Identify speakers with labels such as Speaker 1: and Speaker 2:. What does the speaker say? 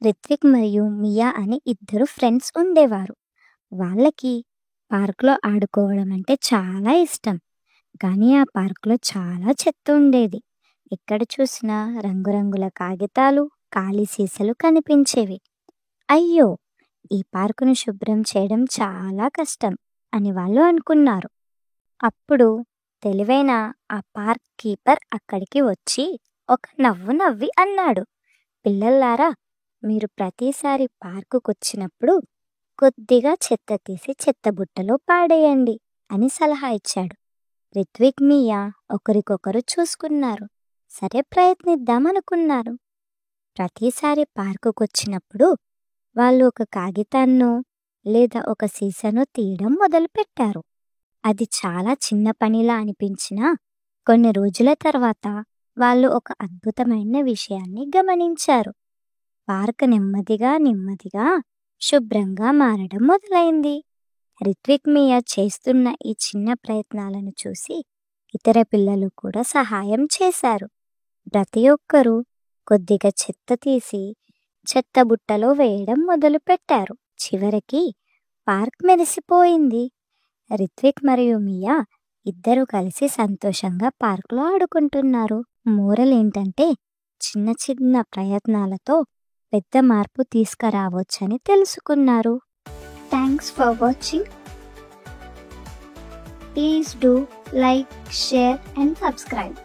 Speaker 1: రిత్విక్ మరియు మియా అనే ఇద్దరు ఫ్రెండ్స్ ఉండేవారు. వాళ్ళకి పార్కులో ఆడుకోవడం అంటే చాలా ఇష్టం. కానీ ఆ పార్కులో చాలా చెత్త ఉండేది. ఎక్కడ చూసినా రంగురంగుల కాగితాలు, ఖాళీ సీసాలు కనిపించేవి. అయ్యో! ఈ పార్కును శుభ్రం చేయడం చాలా కష్టం అని వాళ్ళు అనుకున్నారు. అప్పుడు తెలివైన ఆ పార్క్ కీపర్ అక్కడికి వచ్చి ఒక నవ్వు నవ్వి అన్నాడు, పిల్లల్లారా, మీరు ప్రతిసారి పార్కుకొచ్చినప్పుడు కొద్దిగా చెత్త తీసి చెత్తబుట్టలో పాడేయండి అని సలహా ఇచ్చాడు. రిత్విక్, మియా ఒకరికొకరు చూసుకున్నారు. సరే, ప్రయత్నిద్దామనుకున్నారు. ప్రతిసారి పార్కుకొచ్చినప్పుడు వాళ్ళు ఒక కాగితాన్నో లేదా ఒక సీసానో తీయడం మొదలుపెట్టారు. అది చాలా చిన్న పనిలా అనిపించినా కొన్ని రోజుల తర్వాత వాళ్ళు ఒక అద్భుతమైన విషయాన్ని గమనించారు. పార్క్ నెమ్మదిగా నెమ్మదిగా శుభ్రంగా మారడం మొదలైంది. రిత్విక్, మియా చేస్తున్న ఈ చిన్న ప్రయత్నాలను చూసి ఇతర పిల్లలు కూడా సహాయం చేశారు. ప్రతి ఒక్కరూ కొద్దిగా చెత్త తీసి చెత్తబుట్టలో వేయడం మొదలుపెట్టారు. చివరికి పార్క్ మెరిసిపోయింది. రిత్విక్ మరియు మియా ఇద్దరు కలిసి సంతోషంగా పార్కులో ఆడుకుంటున్నారు. మోరల్ ఏంటంటే, చిన్న చిన్న ప్రయత్నాలతో పెద్ద మార్పు తీసుకురావచ్చని తెలుసుకున్నారు. Thanks for watching. Please do like, share and subscribe.